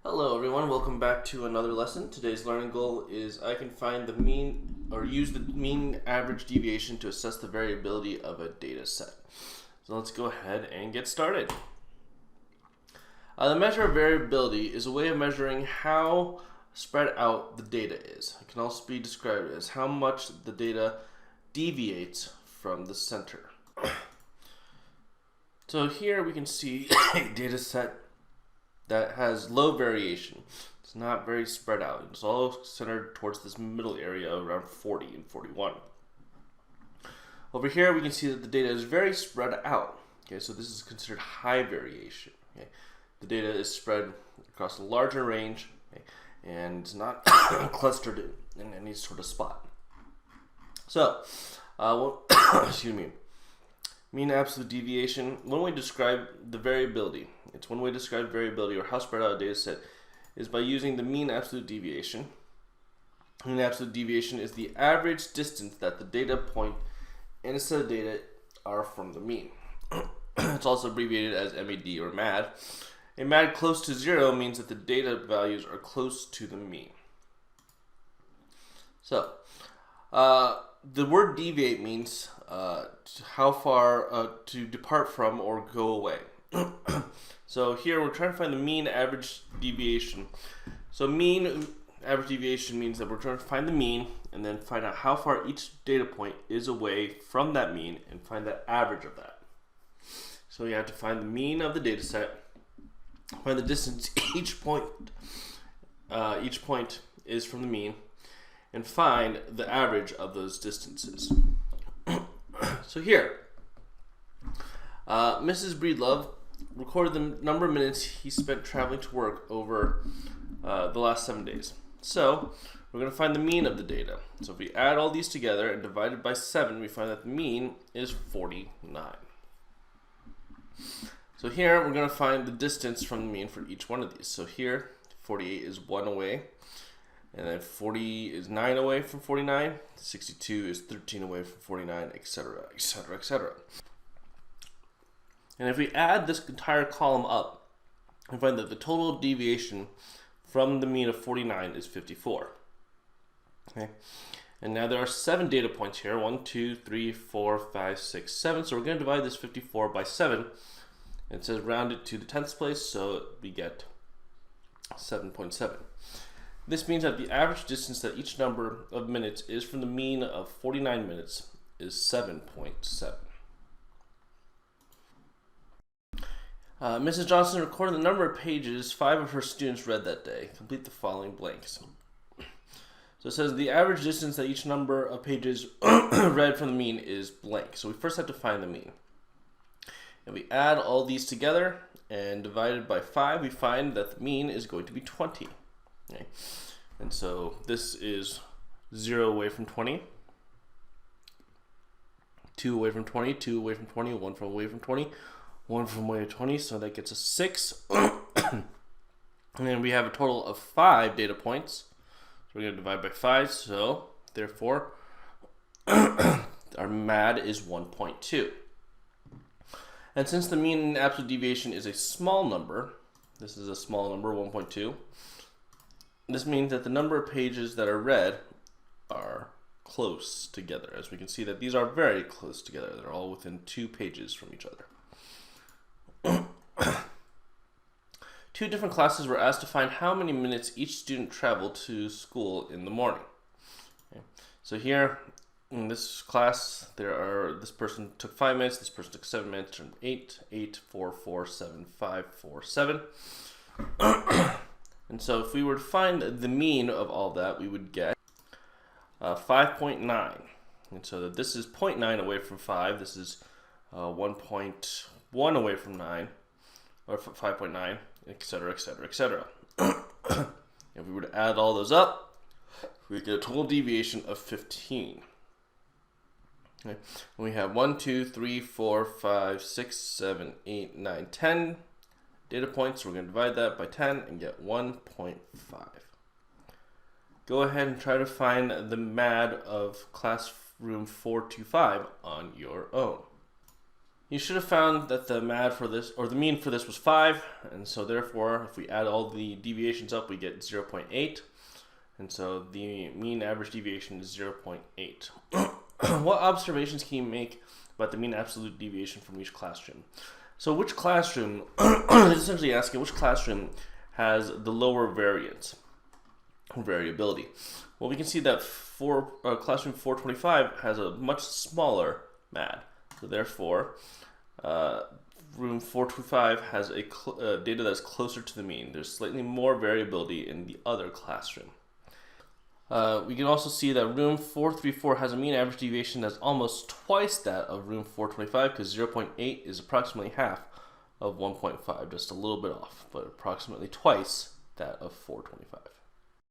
Hello everyone, welcome back to another lesson. Today's learning goal is I can find the mean or use the mean average deviation to assess the variability of a data set. So let's go ahead and get started. The measure of variability is a way of measuring how spread out the data is. It can also be described as how much the data deviates from the center. So here we can see a data set that has low variation. It's not very spread out. It's all centered towards this middle area around 40 and 41. Over here we can see that the data is very spread out. Okay, so this is considered high variation. Okay, the data is spread across a larger range, okay, and it's not clustered in any sort of spot. So, excuse me. Mean absolute deviation. One way to describe the variability, it's one way to describe variability or how spread out a data set is by using the mean absolute deviation. Mean absolute deviation is the average distance that the data point and a set of data are from the mean. It's also abbreviated as MAD or MAD. A MAD close to 0 means that the data values are close to the mean. So, the word deviate means how far to depart from or go away. So here we're trying to find the mean average deviation. So mean average deviation means that we're trying to find the mean and then find out how far each data point is away from that mean and find the average of that. So you have to find the mean of the data set, find the distance each point is from the mean, and find the average of those distances. So here, Mrs. Breedlove recorded the number of minutes he spent traveling to work over the last 7 days. So we're going to find the mean of the data. So if we add all these together and divide it by 7, we find that the mean is 49. So here we're going to find the distance from the mean for each one of these. So here, 48 is 1 away. And then 40 is 9 away from 49, 62 is 13 away from 49, etc., etc., etc. And if we add this entire column up, we find that the total deviation from the mean of 49 is 54. Okay, and now there are 7 data points here, 1, 2, 3, 4, 5, 6, 7. So we're going to divide this 54 by 7. It says round it to the 10th place, so we get 7.7. This means that the average distance that each number of minutes is from the mean of 49 minutes is 7.7. Mrs. Johnson recorded the number of pages 5 of her students read that day. Complete the following blanks. So it says the average distance that each number of pages read from the mean is blank. So we first have to find the mean. And we add all these together and divide it by 5, we find that the mean is going to be 20. Okay. And so this is 0 away from 20, 2 away from 20, 2 away from 20, 1 from away from 20, 1 from away from 20, so that gets us 6. And then we have a total of 5 data points. So we're going to divide by 5, so therefore our MAD is 1.2. And since the mean absolute deviation is a small number, this is a small number, 1.2, this means that the number of pages that are read are close together. As we can see that these are very close together. They're all within 2 pages from each other. 2 different classes were asked to find how many minutes each student traveled to school in the morning. Okay. So here in this class, this person took 5 minutes, this person took 7 minutes, and 8, 8, 4, 4, 7, 5, 4, 7. And so if we were to find the mean of all that, we would get 5.9. And so that this is 0.9 away from 5. This is 1.1 away from 9, or 5.9, etc., etc., etc. If we were to add all those up, we get a total deviation of 15. Okay. And we have 1, 2, 3, 4, 5, 6, 7, 8, 9, 10 data points. We're going to divide that by 10 and get 1.5. Go ahead and try to find the MAD of classroom 425 on your own. You should have found that the MAD for this, or the mean for this, was 5, and so therefore, if we add all the deviations up, we get 0.8, and so the mean average deviation is 0.8. What observations can you make about the mean absolute deviation from each classroom? So which classroom, it's essentially asking which classroom has the lower variance, variability. Well, we can see that classroom 425 has a much smaller MAD, so therefore, room 425 has a data that's closer to the mean. There's slightly more variability in the other classroom. We can also see that room 434 has a mean average deviation that's almost twice that of room 425, because 0.8 is approximately half of 1.5, just a little bit off, but approximately twice that of 425.